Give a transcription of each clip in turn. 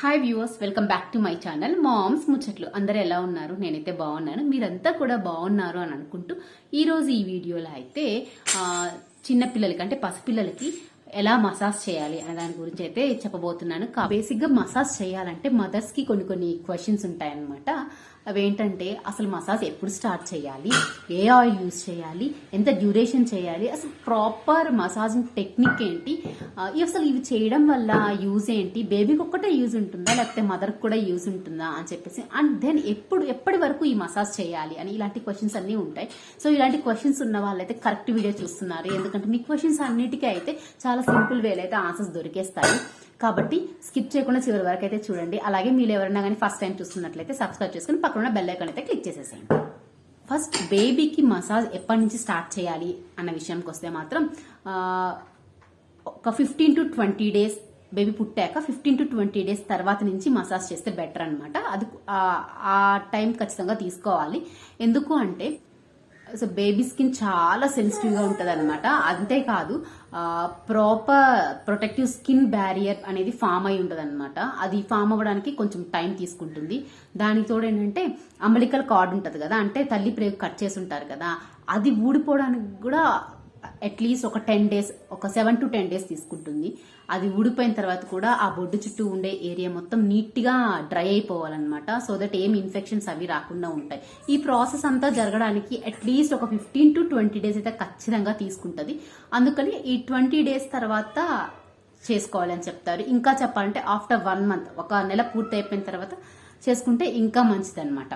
Hi viewers, welcome back to my channel moms ముచ్చట్లు. అందరూ ఎలా ఉన్నారు? నేనైతే బాగున్నాను, మీరంతా కూడా బాగున్నారు అని అనుకుంటూ ఈరోజు ఈ వీడియోలో అయితే చిన్నపిల్లలకి అంటే పసిపిల్లలకి ఎలా మసాజ్ చేయాలి అనే దాని గురించి అయితే చెప్పబోతున్నాను. బేసిక్ గా మసాజ్ చేయాలంటే మదర్స్ కి కొన్ని క్వశ్చన్స్ ఉంటాయన్నమాట. అవేంటంటే అసలు మసాజ్ ఎప్పుడు స్టార్ట్ చేయాలి, ఏ ఆయిల్ యూజ్ చేయాలి, ఎంత డ్యూరేషన్ చేయాలి, అసలు ప్రాపర్ మసాజింగ్ టెక్నిక్ ఏంటి, అసలు ఇవి చేయడం వల్ల యూజ్ ఏంటి, బేబీకి ఒక్కటే యూజ్ ఉంటుందా లేకపోతే మదర్కి కూడా యూజ్ ఉంటుందా అని చెప్పేసి, అండ్ దెన్ ఎప్పటి వరకు ఈ మసాజ్ చేయాలి అని ఇలాంటి క్వశ్చన్స్ అన్నీ ఉంటాయి. సో ఇలాంటి క్వశ్చన్స్ ఉన్న వాళ్ళైతే కరెక్ట్ వీడియో చూస్తున్నారు, ఎందుకంటే మీ క్వశ్చన్స్ అన్నిటికీ అయితే చాలా సింపుల్ వేలో అయితే ఆన్సర్స్ దొరికేస్తాయి. కాబట్టి స్కిప్ చేయకుండా చివరి వరకు అయితే చూడండి. అలాగే మీరు ఎవరైనా కానీ ఫస్ట్ టైం చూస్తున్నట్లయితే సబ్స్క్రైబ్ చేసుకుని పక్కన బెల్ ఐకాన్ అయితే క్లిక్ చేసేసేయండి. ఫస్ట్ బేబీకి మసాజ్ ఎప్పటి నుంచి స్టార్ట్ చేయాలి అన్న విషయానికి వస్తే మాత్రం ఒక 15 to 20 days బేబీ పుట్టాక 15 to 20 days తర్వాత నుంచి మసాజ్ చేస్తే బెటర్ అనమాట. అది ఆ టైం ఖచ్చితంగా తీసుకోవాలి. ఎందుకు అంటే సో బేబీ స్కిన్ చాలా సెన్సిటివ్ గా ఉంటది అనమాట. అంతేకాదు ప్రాపర్ ప్రొటెక్టివ్ స్కిన్ బ్యారియర్ అనేది ఫామ్ అయి ఉంటది అనమాట. అది ఫామ్ అవ్వడానికి కొంచెం టైం తీసుకుంటుంది. దానికి తోడు ఏంటంటే అంబలికల్ కార్డ్ ఉంటది కదా, అంటే తల్లి ప్రేగు కట్ చేసి ఉంటారు కదా, అది ఊడిపోవడానికి కూడా అట్లీస్ట్ ఒక 10 days, ఒక 7 to 10 days తీసుకుంటుంది. అది ఊడిపోయిన తర్వాత కూడా ఆ బొడ్డు చుట్టూ ఉండే ఏరియా మొత్తం నీట్ గా డ్రై అయిపోవాలన్నమాట. సో దట్ ఏం ఇన్ఫెక్షన్స్ అవి రాకుండా ఉంటాయి. ఈ ప్రాసెస్ అంతా జరగడానికి అట్లీస్ట్ ఒక 15 to 20 days అయితే ఖచ్చితంగా తీసుకుంటది. అందుకని ఈ 20 days తర్వాత చేసుకోవాలని చెప్తారు. ఇంకా చెప్పాలంటే ఆఫ్టర్ 1 month, ఒక నెల పూర్తి అయిపోయిన తర్వాత చేసుకుంటే ఇంకా మంచిది అనమాట.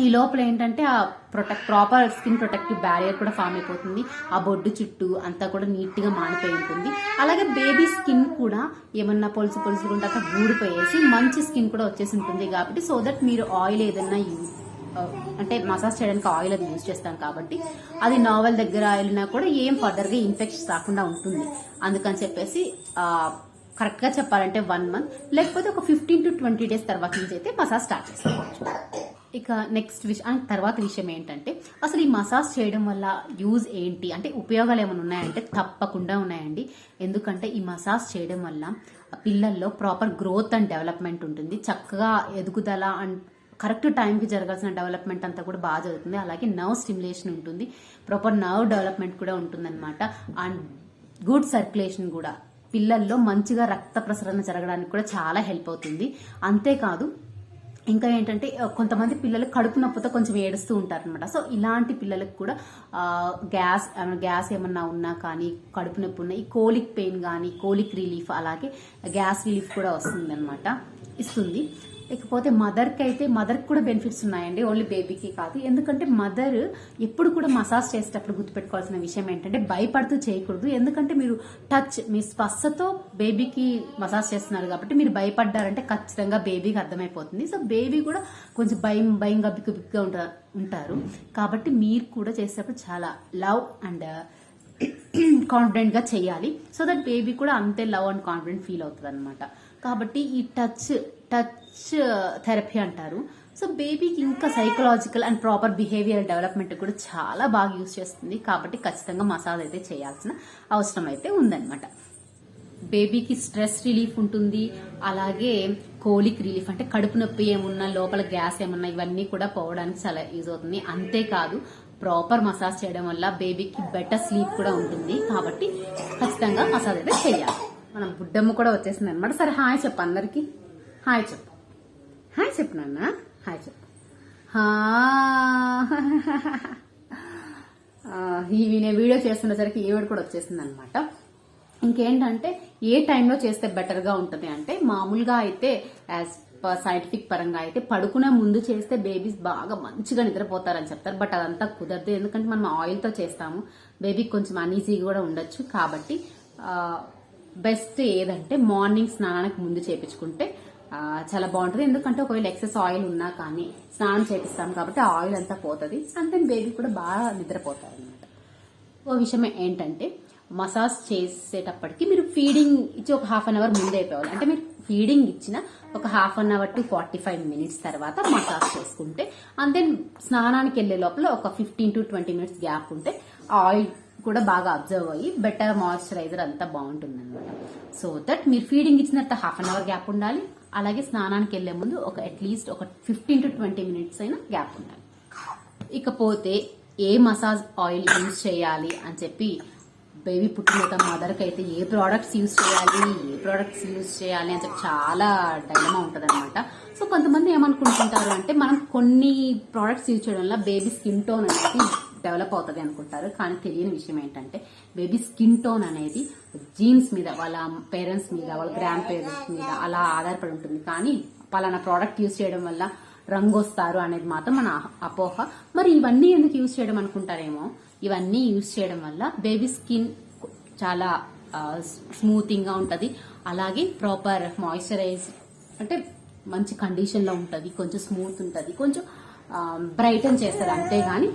ఈ లోపల ఏంటంటే ఆ ప్రాపర్ స్కిన్ ప్రొటెక్టివ్ బ్యారియర్ కూడా ఫామ్ అయిపోతుంది. ఆ బొడ్డు చుట్టూ అంతా కూడా నీట్ గా మానిపోయి ఉంటుంది. అలాగే బేబీ స్కిన్ కూడా ఏమన్నా పొలుసు ఉంటే ఊడిపోయేసి మంచి స్కిన్ కూడా వచ్చేసి ఉంటుంది. కాబట్టి సో దట్ మీరు ఆయిల్ ఏదైనా అంటే మసాజ్ చేయడానికి ఆయిల్ అది యూజ్ చేస్తాం కాబట్టి అది నావెల్ దగ్గర ఆయిల్ ఉన్నా కూడా ఏం ఫర్దర్ గా ఇన్ఫెక్షన్స్ రాకుండా ఉంటుంది. అందుకని చెప్పేసి కరెక్ట్ గా చెప్పాలంటే 1 month, లేకపోతే ఒక 15 to 20 days తర్వాత నుంచి అయితే మసాజ్ స్టార్ట్ చేసుకోవచ్చు. ఇక నెక్స్ట్ తర్వాత విషయం ఏంటంటే అసలు ఈ మసాజ్ చేయడం వల్ల యూజ్ ఏంటి అంటే ఉపయోగాలు ఏమైనా ఉన్నాయంటే తప్పకుండా ఉన్నాయండి. ఎందుకంటే ఈ మసాజ్ చేయడం వల్ల పిల్లల్లో ప్రాపర్ గ్రోత్ అండ్ డెవలప్మెంట్ ఉంటుంది. చక్కగా ఎదుగుదల అండ్ కరెక్ట్ టైంకి జరగాల్సిన డెవలప్మెంట్ అంతా కూడా బాగా జరుగుతుంది. అలాగే నర్వ్ స్టిమ్యులేషన్ ఉంటుంది, ప్రాపర్ నర్వ్ డెవలప్మెంట్ కూడా ఉంటుందన్నమాట. అండ్ గుడ్ సర్క్యులేషన్ కూడా, పిల్లల్లో మంచిగా రక్త ప్రసరణ జరగడానికి కూడా చాలా హెల్ప్ అవుతుంది. అంతేకాదు ఇంకా ఏంటంటే కొంతమంది పిల్లలు కడుపు నొప్పితో కొంచెం ఏడుస్తూ ఉంటారు అనమాట. సో ఇలాంటి పిల్లలకు కూడా గ్యాస్ ఏమన్నా ఉన్నా కానీ, కడుపు నొప్పి ఉన్న ఈ కోలిక్ పెయిన్ కానీ, కోలిక్ రిలీఫ్, అలాగే గ్యాస్ రిలీఫ్ కూడా వస్తుంది అనమాట, ఇస్తుంది. ఇకపోతే మదర్కి కూడా బెనిఫిట్స్ ఉన్నాయండి, ఓన్లీ బేబీకి కాదు. ఎందుకంటే మదర్ ఎప్పుడు కూడా మసాజ్ చేసేటప్పుడు గుర్తుపెట్టుకోవాల్సిన విషయం ఏంటంటే భయపడుతూ చేయకూడదు. ఎందుకంటే మీరు మీ స్పర్శతో బేబీకి మసాజ్ చేస్తున్నారు కాబట్టి మీరు భయపడ్డారంటే ఖచ్చితంగా బేబీకి అర్థమైపోతుంది. సో బేబీ కూడా కొంచెం భయం గబ్బిగా ఉంటారు. కాబట్టి మీరు కూడా చేసేటప్పుడు చాలా లవ్ అండ్ కాన్ఫిడెంట్ గా చేయాలి. సో దట్ బేబీ కూడా అంతే లవ్ అండ్ కాన్ఫిడెంట్ ఫీల్ అవుతుంది అనమాట. కాబట్టి ఈ టచ్ థెరపీ అంటారు. సో బేబీకి ఇంకా psychological and proper behaviour development కూడా చాలా బాగా యూజ్ చేస్తుంది. కాబట్టి ఖచ్చితంగా మసాజ్ అయితే చేయాల్సిన అవసరం అయితే ఉందన్నమాట. బేబీకి స్ట్రెస్ రిలీఫ్ ఉంటుంది, అలాగే కోలిక్ రిలీఫ్ అంటే కడుపు నొప్పి ఏమున్నా, లోపల గ్యాస్ ఏమన్నా, ఇవన్నీ కూడా పోవడానికి చాలా యూజ్ అవుతుంది. అంతేకాదు ప్రాపర్ మసాజ్ చేయడం వల్ల బేబీకి బెటర్ స్లీప్ కూడా ఉంటుంది. కాబట్టి ఖచ్చితంగా మసాజ్ అయితే చేయాలి. మనం బుడ్డమ్మ కూడా వచ్చేసింది అనమాట. సరే హాయ్ చెప్పు అందరికి, హాయ్ చెప్పు, హాయ్ చెప్పు నాన్న, హాయ్ చెప్పు. నేను వీడియో చేస్తున్నసరికి ఈవిడ కూడా వచ్చేసింది అనమాట. ఇంకేంటంటే ఏ టైంలో చేస్తే బెటర్ గా ఉంటుంది అంటే మామూలుగా అయితే యాజ్ సైంటిఫిక్ పరంగా అయితే పడుకునే ముందు చేస్తే బేబీస్ బాగా మంచిగా నిద్రపోతారని చెప్తారు. బట్ అదంతా కుదరదు, ఎందుకంటే మనం ఆయిల్ తో చేస్తాము, బేబీకి కొంచెం అనీజీగా కూడా ఉండొచ్చు. కాబట్టి బెస్ట్ ఏదంటే మార్నింగ్ స్నానానికి ముందు చేపించుకుంటే చాలా బాగుంటుంది. ఎందుకంటే ఒకవేళ ఎక్సెస్ ఆయిల్ ఉన్నా కానీ స్నానం చేపిస్తాం కాబట్టి ఆ ఆయిల్ అంతా పోతుంది. అంతే బేబీ కూడా బాగా నిద్రపోతారు అనమాట. ఓ విషయం ఏంటంటే మసాజ్ చేసేటప్పటికి మీరు ఫీడింగ్ ఇచ్చి ఒక 1/2 hour ముందే అయిపోవాలి. అంటే మీరు ఫీడింగ్ ఇచ్చిన ఒక 1/2 hour to 45 minutes తర్వాత మసాజ్ చేసుకుంటే, అంతే స్నానానికి వెళ్లే లోపల ఒక 15 to 20 minutes గ్యాప్ ఉంటే ఆయిల్ కూడా బాగా అబ్జర్వ్ అయ్యి బెటర్ మాయిశ్చరైజర్ అంతా బాగుంటుంది అనమాట. సో దట్ మీరు ఫీడింగ్ ఇచ్చిన తర్వాత 1/2 hour గ్యాప్ ఉండాలి, అలాగే స్నానానికి వెళ్లే ముందు అట్లీస్ట్ ఒక 15 to 20 మినిట్స్ అయినా గ్యాప్ ఉండాలి. ఇకపోతే ఏ మసాజ్ ఆయిల్ యూజ్ చేయాలి అని చెప్పి బేబీ పుట్టిన మదర్కి అయితే ఏ ప్రోడక్ట్స్ యూజ్ చేయాలి అని చెప్పి చాలా డైలమా ఉంటుంది అనమాట. సో కొంతమంది ఏమనుకుంటుంటారు అంటే మనం కొన్ని ప్రోడక్ట్స్ యూజ్ చేయడం వల్ల బేబీ స్కిన్ టోన్ అనేది డెవలప్ అవుతుంది అనుకుంటారు. కానీ తెలియని విషయం ఏంటంటే బేబీ స్కిన్ టోన్ అనేది జీన్స్ మీద, వాళ్ళ పేరెంట్స్ మీద, వాళ్ళ గ్రాండ్ పేరెంట్స్ మీద అలా ఆధారపడి ఉంటుంది. కానీ పలానా ప్రోడక్ట్ యూజ్ చేయడం వల్ల రంగు వస్తారు అనేది మాత్రం మన అపోహ. మరి ఇవన్నీ ఎందుకు యూజ్ చేయడం అనుకుంటారేమో. ఇవన్నీ యూజ్ చేయడం వల్ల బేబీ స్కిన్ చాలా స్మూతింగ్ గా ఉంటది. అలాగే ప్రాపర్ మాయిశ్చరైజ్ అంటే మంచి కండిషన్ లో ఉంటది, కొంచెం స్మూత్ ఉంటది, కొంచెం బ్రైటన్ చేస్తారు. అంతేగాని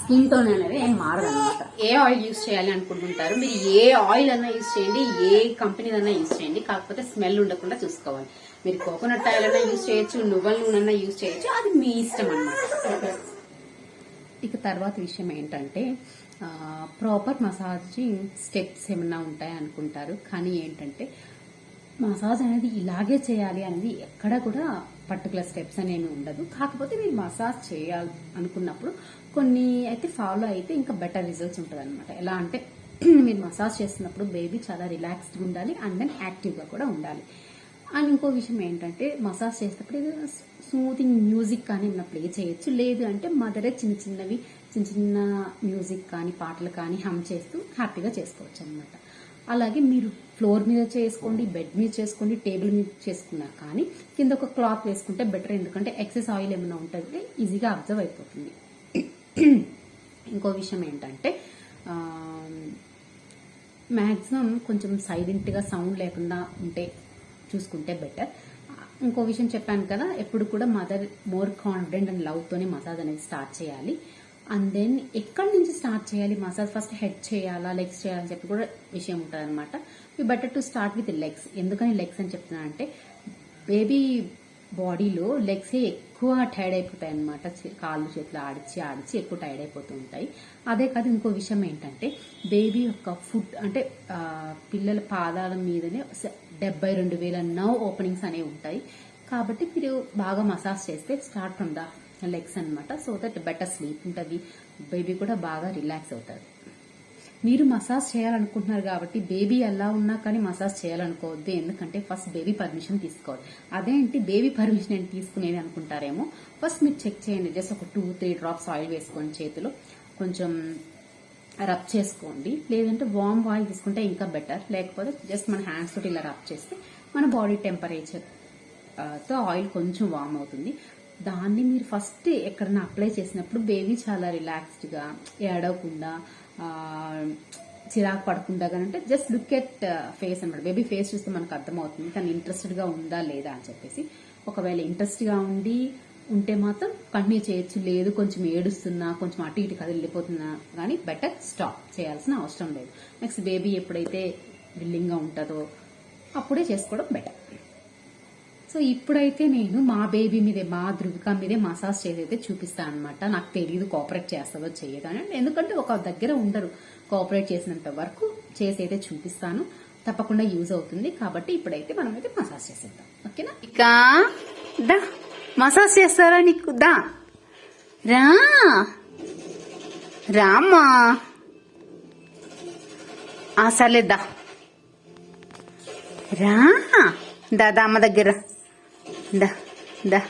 స్కిన్ టోన్ అనేది ఏం మారదు అనమాట. ఏ ఆయిల్ యూజ్ చేయాలి అనుకుంటుంటారు మీరు. ఏ ఆయిల్ అన్నా యూజ్ చేయండి, ఏ కంపెనీ అన్నా యూజ్ చేయండి, కాకపోతే స్మెల్ ఉండకుండా చూసుకోవాలి. మీరు కోకోనట్ ఆయిల్ అన్నా యూజ్ చేయొచ్చు, నువ్వుల నూనె అన్నా యూజ్ చేయొచ్చు, అది మీ ఇష్టం అన్నమాట. ఇక తర్వాత విషయం ఏంటంటే ప్రాపర్ మసాజింగ్ స్టెప్స్ ఏమన్నా ఉంటాయి అనుకుంటారు. కానీ ఏంటంటే మసాజ్ అనేది ఇలాగే చేయాలి అనేది ఎక్కడ కూడా పర్టికులర్ స్టెప్స్ అనేవి ఉండదు. కాకపోతే మీరు మసాజ్ చేయాలి అనుకున్నప్పుడు కొన్ని అయితే ఫాలో అయితే ఇంకా బెటర్ రిజల్ట్స్ ఉంటుంది అనమాట. ఎలా అంటే మీరు మసాజ్ చేస్తున్నప్పుడు బేబీ చాలా రిలాక్స్డ్గా ఉండాలి అండ్ దెన్ యాక్టివ్గా కూడా ఉండాలి. అండ్ ఇంకో విషయం ఏంటంటే మసాజ్ చేసేటప్పుడు స్మూతింగ్ మ్యూజిక్ కానీ ఏమైనా ప్లే చేయొచ్చు. లేదు అంటే మదరే చిన్న చిన్న మ్యూజిక్ కానీ పాటలు కానీ హమ్ చేస్తూ హ్యాపీగా చేసుకోవచ్చు అనమాట. అలాగే మీరు ఫ్లోర్ మీద చేసుకోండి, బెడ్ మీద చేసుకోండి, టేబుల్ మీద చేసుకున్నా కానీ కింద ఒక క్లాత్ వేసుకుంటే బెటర్. ఎందుకంటే ఎక్సెస్ ఆయిల్ ఏమైనా ఉంటుంది ఈజీగా అబ్జర్వ్ అయిపోతుంది. ఇంకో విషయం ఏంటంటే మ్యాక్సిమం కొంచెం సైలెంట్గా సౌండ్ లేకుండా చూసుకుంటే బెటర్. ఇంకో విషయం చెప్పాను కదా, ఎప్పుడు కూడా మదర్ మోర్ కాన్ఫిడెంట్ అండ్ లవ్తోనే మసాజ్ అనేది స్టార్ట్ చేయాలి. అండ్ దెన్ ఎక్కడి నుంచి స్టార్ట్ చేయాలి మసాజ్, ఫస్ట్ హెడ్ చేయాలా లెగ్స్ చేయాలని చెప్పి కూడా విషయం ఉంటుంది అనమాట. You better to start with legs. ఎందుకని లెగ్స్ అని చెప్తున్నా అంటే బేబీ బాడీలో లెగ్సే ఎక్కువ టైర్డ్ అయిపోతాయి అనమాట. కాళ్ళు చేతులు ఆడిచి ఎక్కువ టైర్డ్ అయిపోతూ ఉంటాయి. అదే కాదు ఇంకో విషయం ఏంటంటే బేబీ యొక్క ఫుడ్ అంటే పిల్లల పాదాల మీదనే 72,000 నర్వ్ ఓపెనింగ్స్ అనేవి ఉంటాయి. కాబట్టి మీరు బాగా మసాజ్ చేస్తే స్టార్ట్ ఫ్రమ్ ద లెగ్స్ అనమాట. సో దట్ బెటర్ స్లీప్ ఉంటుంది, బేబీ కూడా బాగా రిలాక్స్ అవుతుంది. మీరు మసాజ్ చేయాలనుకుంటున్నారు కాబట్టి బేబీ ఎలా ఉన్నా కానీ మసాజ్ చేయాలనుకోవద్దు. ఎందుకంటే ఫస్ట్ బేబీ పర్మిషన్ తీసుకోవాలి. అదేంటి బేబీ పర్మిషన్ ఏంటి తీసుకునేది అనుకుంటారేమో. ఫస్ట్ మీరు చెక్ చేయండి. జస్ట్ ఒక 2-3 డ్రాప్స్ ఆయిల్ వేసుకోండి, చేతిలో కొంచెం రబ్ చేసుకోండి. లేదంటే వార్మ్ ఆయిల్ తీసుకుంటే ఇంకా బెటర్. లేకపోతే జస్ట్ మన హ్యాండ్స్ తోటి ఇలా రబ్ చేస్తే మన బాడీ టెంపరేచర్ తో ఆయిల్ కొంచెం వార్మ్ అవుతుంది. దాన్ని మీరు ఫస్ట్ ఎక్కడన్నా అప్లై చేసినప్పుడు బేబీ చాలా రిలాక్స్డ్గా ఏడవకుండా చిరాకు పడకుండా అంటే జస్ట్ లుక్ ఎట్ ఫేస్ అనమాట. బేబీ ఫేస్ చూస్తే మనకు అర్థమవుతుంది తను ఇంట్రెస్టెడ్గా ఉందా లేదా అని చెప్పేసి. ఒకవేళ ఇంట్రెస్ట్గా ఉంటే మాత్రం కంటిన్యూ చేయొచ్చు. లేదు కొంచెం ఏడుస్తున్నా, కొంచెం అటు ఇటు కదిలిపోతున్నా కానీ బెటర్ స్టాప్ చేయాల్సిన అవసరం లేదు. నెక్స్ట్ బేబీ ఎప్పుడైతే విల్లింగ్గా ఉంటుందో అప్పుడే చేసుకోవడం బెటర్. సో ఇప్పుడైతే నేను మా బేబీ మీదే, మా ధృవిక మీదే మసాజ్ చేసి చూపిస్తాను అనమాట. నాకు తెలియదు కోఆపరేట్ చేస్తుందో చేయదు అని. ఎందుకంటే ఒక దగ్గర ఉండరు, కోఆపరేట్ చేసినంత వరకు చేసి అయితే చూపిస్తాను. తప్పకుండా యూజ్ అవుతుంది. కాబట్టి ఇప్పుడైతే మనం అయితే మసాజ్ చేసేద్దాం. ఓకేనా? ఇక దా మసాజ్ చేస్తారా నీకు? దా రామ్మా. సర్లే దా దా అమ్మ దగ్గర దా రా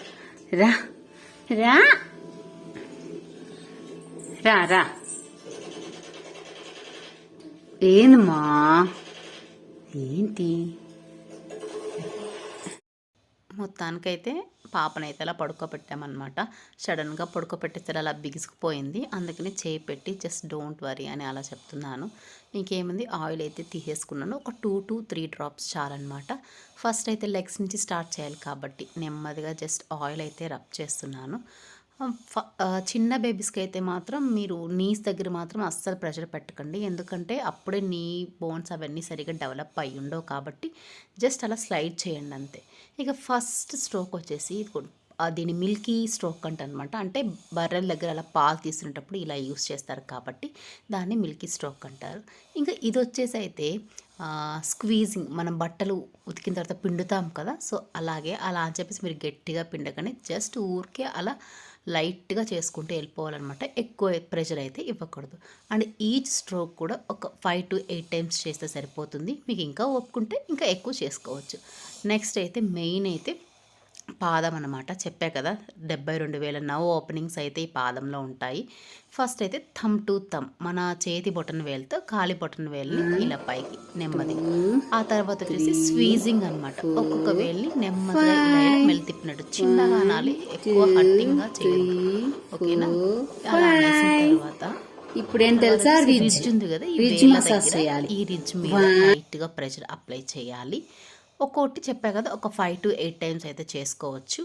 రా రా రా. ఏందమ్మా ఏంటి? మొత్తానికైతే పాపనైతే అలా పడుకోబెట్టామన్నమాట. సడన్గా పడుకోబెట్టేస్తే అలా బిగుసుకుపోయింది. అందుకని చేయి పెట్టి జస్ట్ డోంట్ వరీ అని అలా చెప్తున్నాను. ఇంకేముంది, ఆయిల్ అయితే తీసేసుకున్నాను. ఒక 2 to 3 డ్రాప్స్ చాలన్నమాట. ఫస్ట్ అయితే లెగ్స్ నుంచి స్టార్ట్ చేయాలి కాబట్టి నెమ్మదిగా జస్ట్ ఆయిల్ అయితే రబ్ చేస్తున్నాను. చిన్న బేబీస్కి అయితే మాత్రం మీరు నీస్ దగ్గర మాత్రం అస్సలు ప్రెషర్ పెట్టకండి. ఎందుకంటే అప్పుడే నీ బోన్స్ అవన్నీ సరిగ్గా డెవలప్ అయ్యి ఉండవు. కాబట్టి జస్ట్ అలా స్లైడ్ చేయండి అంతే. ఇక ఫస్ట్ స్ట్రోక్ వచ్చేసి దీని మిల్కీ స్ట్రోక్ అంటనమాట. అంటే బర్రెల దగ్గర అలా పాలు తీసుకునేటప్పుడు ఇలా యూస్ చేస్తారు కాబట్టి దాన్ని మిల్కీ స్ట్రోక్ అంటారు. ఇంకా ఇది వచ్చేసి అయితే స్క్వీజింగ్, మనం బట్టలు ఉతికిన తర్వాత పిండుతాం కదా, సో అలాగే అలా అని చెప్పేసి మీరు గట్టిగా పిండకని జస్ట్ ఊరికే అలా లైట్గా చేసుకుంటూ వెళ్ళిపోవాలన్నమాట. ఎక్కువ ప్రెషర్ అయితే ఇవ్వకూడదు. అండ్ ఈచ్ స్ట్రోక్ కూడా ఒక 5 to 8 టైమ్స్ చేస్తే సరిపోతుంది. మీకు ఇంకా ఒప్పుకుంటే ఇంకా ఎక్కువ చేసుకోవచ్చు. నెక్స్ట్ అయితే మెయిన్ అయితే పాదం అనమాట. చెప్పా కదా 72,000 నవ్ ఓపెనింగ్స్ అయితే ఈ పాదంలో ఉంటాయి. ఫస్ట్ అయితే థమ్ టు థమ్, మన చేతి బొటన వేలుతో కాలి బొటన వేలుని ఇలా పైకి నెమ్మదిగా, ఆ తర్వాత వచ్చేసి స్వీజింగ్ అనమాట. ఒక్కొక్క వేలుని నెమ్మదిగా ఇలా మెల్లి తిప్పినట్టు, చిన్నగా అనాలి, ఎక్కువ హట్టింగ్గా చేయాలి. ఓకేనా? అలా అనేసిన తర్వాత ఇప్పుడు ఏం తెలుసా, రిడ్జ్ ఉంది కదా, ఈ రిడ్జ్ మీద లైట్గా ప్రెషర్ అప్లై చేయాలి. ఒక్కొక్కటి చెప్పా కదా, ఒక 5 to 8 టైమ్స్ అయితే చేసుకోవచ్చు.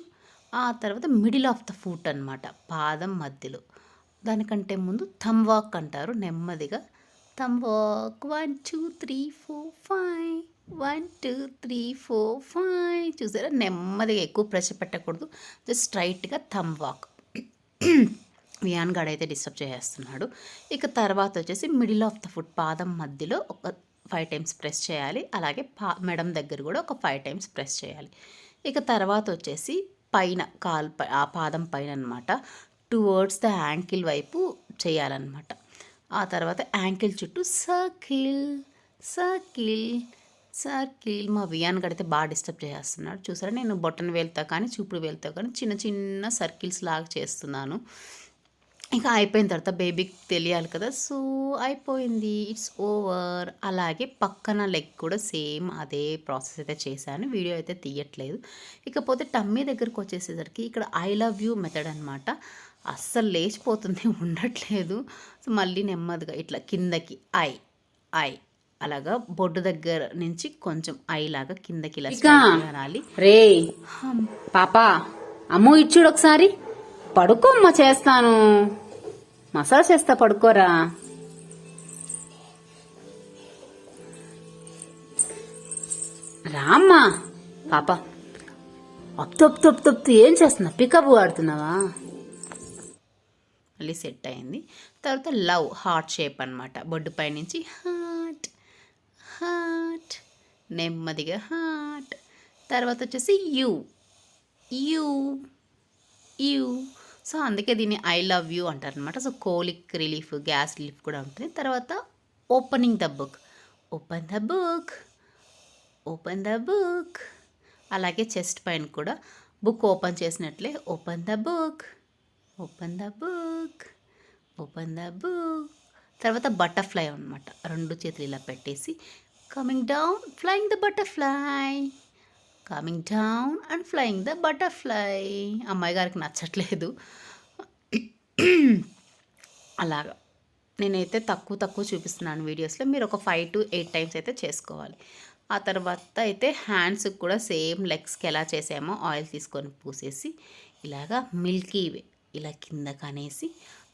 ఆ తర్వాత మిడిల్ ఆఫ్ ద ఫుట్ అనమాట, పాదం మధ్యలో. దానికంటే ముందు థమ్ వాక్ అంటారు. నెమ్మదిగా థమ్ వాక్ 1 2 3 4 5 1 2 3 4 5. చూసారా, నెమ్మదిగా ఎక్కువ ప్రెషర్ పెట్టకూడదు, జస్ట్ స్ట్రైట్గా థమ్ వాక్. వియాన్ గాడు అయితే డిస్టర్బ్ చేసేస్తున్నాడు. ఇక తర్వాత వచ్చేసి మిడిల్ ఆఫ్ ద ఫుట్, పాదం మధ్యలో ఒక 5 టైమ్స్ ప్రెస్ చేయాలి. అలాగే మెడం దగ్గర కూడా ఒక 5 టైమ్స్ ప్రెస్ చేయాలి. ఇక తర్వాత వచ్చేసి పైన ఆ పాదం పైన అనమాట, టువర్డ్స్ ద యాంకిల్ వైపు చేయాలన్నమాట. ఆ తర్వాత యాంకిల్ చుట్టూ సర్కిల్ సర్కిల్ సర్కిల్. మా వియాన్ గడితే బాగా డిస్టర్బ్ చేస్తున్నాడు. చూసారా, నేను బొట్టన వేలుతో కానీ చూపుడు వేలుతో కానీ చిన్న చిన్న సర్కిల్స్ లాగా చేస్తున్నాను. ఇంకా అయిపోయిన తర్వాత బేబీకి తెలియాలి కదా, సో అయిపోయింది, ఇట్స్ ఓవర్. అలాగే పక్కన లెగ్ కూడా సేమ్ అదే ప్రాసెస్ అయితే చేశాను, వీడియో అయితే తీయట్లేదు. ఇకపోతే టమ్మీ దగ్గరకు వచ్చేసేసరికి ఇక్కడ ఐ లవ్ యూ మెథడ్ అనమాట. అస్సలు లేచిపోతుంది, ఉండట్లేదు. సో మళ్ళీ నెమ్మదిగా ఇట్లా కిందకి ఐ ఐ అలాగా బొడ్డు దగ్గర నుంచి కొంచెం ఐ లాగా కిందకి ఇలా అనాలి. రే పాపా, అమ్మో ఇచ్చుడు ఒకసారి, పడుకోమ్మా, చేస్తాను, మసాజ్ చేస్తా, పడుకోరా. రామ్మా పాప. అప్తొప్తొప్తొప్తు ఏం చేస్తున్నా, పికప్ వాడుతున్నావా? మళ్ళీ సెట్ అయింది. తర్వాత లవ్ హార్ట్ షేప్ అనమాట, బొడ్డు పై నుంచి హార్ట్ హార్ట్, నెమ్మదిగా హార్ట్. తర్వాత వచ్చేసి యూ యూ యూ. సో అందుకే దీన్ని ఐ లవ్ యూ అంటారు అనమాట. So colic relief, gas relief కూడా ఉంటుంది. తర్వాత opening the book, open the book open the book. అలాగే చెస్ట్ పైన కూడా బుక్ ఓపెన్ చేసినట్లే open the book open the book open the book. తర్వాత బటర్ఫ్లై అనమాట, 2 చేతులు ఇలా పెట్టేసి coming down flying the butterfly, coming down and flying the butterfly. అమ్మాయి గారికి నచ్చట్లేదు అలాగా. నేనైతే తక్కువ చూపిస్తున్నాను వీడియోస్లో, మీరు ఒక 5 to 8 టైమ్స్ అయితే చేసుకోవాలి. ఆ తర్వాత అయితే హ్యాండ్స్కి కూడా సేమ్ లెగ్స్కి ఎలా చేసామో ఆయిల్ తీసుకొని పూసేసి ఇలాగా మిల్కీ ఇలా కింద కనేసి,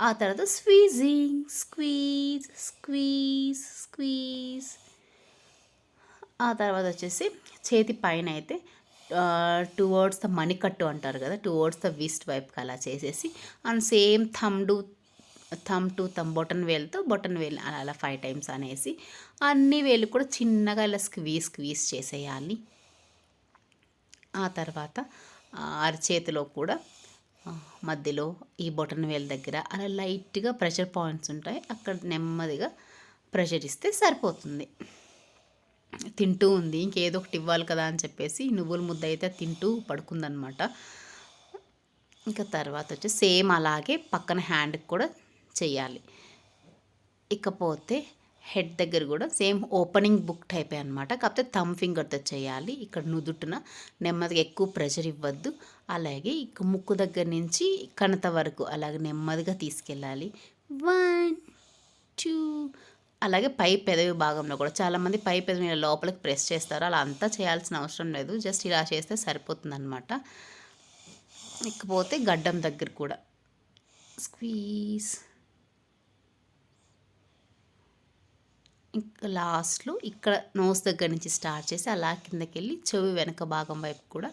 ఆ తర్వాత స్క్వీజింగ్ స్క్వీజ్ స్క్వీజ్ స్క్వీజ్. ఆ తర్వాత వచ్చేసి చేతి పైన అయితే టువర్డ్స్ ద మణికట్టు అంటారు కదా, టువర్డ్స్ ద విస్ట్ వైపుకి అలా చేసేసి, and same thumb to thumb బొటన్ వేలు అలా 5 టైమ్స్ అనేసి అన్ని వేలు కూడా చిన్నగా ఇలా స్క్వీజ్ చేసేయాలి. ఆ తర్వాత అరచేతిలో కూడా మధ్యలో ఈ బొటన్ వేలు దగ్గర అలా లైట్గా ప్రెషర్ పాయింట్స్ ఉంటాయి, అక్కడ నెమ్మదిగా ప్రెషర్ ఇస్తే సరిపోతుంది. తింటూ ఉంది, ఇంకేదో ఒకటి ఇవ్వాలి కదా అని చెప్పేసి నువ్వుల ముద్ద అయితే తింటూ పడుకుందనమాట. ఇంకా తర్వాత వచ్చి సేమ్ అలాగే పక్కన హ్యాండ్కి కూడా చెయ్యాలి. ఇకపోతే హెడ్ దగ్గర కూడా సేమ్ ఓపెనింగ్ బుక్ టైపే అనమాట, కాకపోతే థమ్ ఫింగర్తో చేయాలి. ఇక్కడ నుదుటిన నెమ్మదిగా ఎక్కువ ప్రెషర్ ఇవ్వద్దు. అలాగే ఇక ముక్కు దగ్గర నుంచి కణత వరకు అలాగే నెమ్మదిగా తీసుకెళ్ళాలి. 1 2. అలాగే పై పెదవి భాగంలో కూడా చాలామంది పై పెదవి లోపలికి ప్రెస్ చేస్తారు, అలా అంతా చేయాల్సిన అవసరం లేదు, జస్ట్ ఇలా చేస్తే సరిపోతుంది అనమాట. ఇకపోతే గడ్డం దగ్గర కూడా స్క్వీజ్. ఇంకా లాస్ట్లో ఇక్కడ నోస్ దగ్గర నుంచి స్టార్ట్ చేసి అలా కిందకి వెళ్ళి చెవి వెనక భాగం వైపు కూడా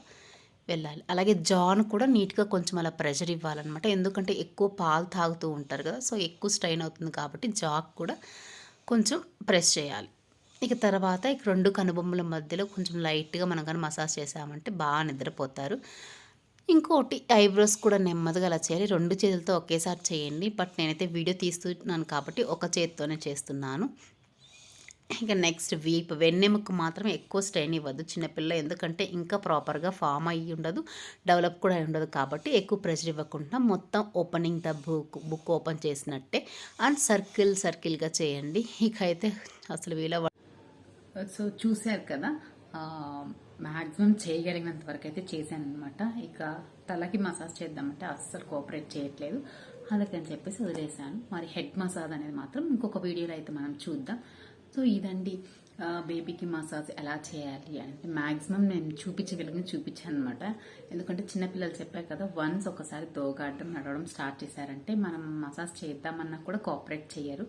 వెళ్ళాలి. అలాగే జాన్ కూడా నీట్గా కొంచెం అలా ప్రెషర్ ఇవ్వాలన్నమాట, ఎందుకంటే ఎక్కువ పాలు తాగుతూ ఉంటారు కదా, సో ఎక్కువ స్ట్రెయిన్ అవుతుంది కాబట్టి జాక్ కూడా కొంచెం ప్రెస్ చేయాలి. ఇక తర్వాత ఇక 2 కనుబొమ్మల మధ్యలో కొంచెం లైట్గా మనం కానీ మసాజ్ చేసామంటే బాగా నిద్రపోతారు. ఇంకోటి ఐబ్రోస్ కూడా నెమ్మదిగా అలా చేయాలి. 2 చేతులతో ఒకేసారి చేయండి. బట్ నేనైతే వీడియో తీస్తున్నాను కాబట్టి ఒక చేతితోనే చేస్తున్నాను. ఇక నెక్స్ట్ వీప్, వెన్నెముక మాత్రం ఎక్కువ స్ట్రెయిన్ ఇవ్వద్దు చిన్నపిల్ల, ఎందుకంటే ఇంకా ప్రాపర్గా ఫామ్ అయ్యి ఉండదు, డెవలప్ కూడా అయి ఉండదు. కాబట్టి ఎక్కువ ప్రెషర్ ఇవ్వకుండా మొత్తం ఓపెనింగ్ ద బుక్ ఓపెన్ చేసినట్టే అండ్ సర్కిల్గా చేయండి. ఇక అయితే అసలు వీళ్ళ సో చూశారు కదా, మ్యాక్సిమం చేయగలిగినంత వరకు అయితే చేశాను అనమాట. ఇక తలకి మసాజ్ చేద్దామంటే అస్సలు కోఆపరేట్ చేయట్లేదు, అందుకని చెప్పేసి వదిలేశాను. మరి హెడ్ మసాజ్ అనేది మాత్రం ఇంకొక వీడియోలో అయితే మనం చూద్దాం. సో ఇదండి బేబీకి మసాజ్ ఎలా చేయాలి అంటే మ్యాక్సిమం నేను చూపించాను అనమాట. ఎందుకంటే చిన్నపిల్లలు చెప్పారు కదా, వన్స్ ఒకసారి దోగాడడం నడవడం స్టార్ట్ చేశారంటే మనం మసాజ్ చేద్దామన్నా కూడా కోఆపరేట్ చేయరు.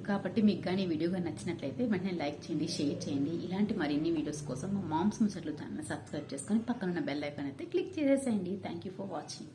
కాబట్టి మీకు కానీ ఈ వీడియో కానీ నచ్చినట్లయితే వెంటనే లైక్ చేయండి, షేర్ చేయండి. ఇలాంటి మరిన్ని వీడియోస్ కోసం మా మామ్స్ ముచ్చట్లు ఛానల్ సబ్స్క్రైబ్ చేసుకొని పక్కన ఉన్న బెల్ ఐకాన్ అయితే క్లిక్ చేసేసేయండి. Thank you for watching.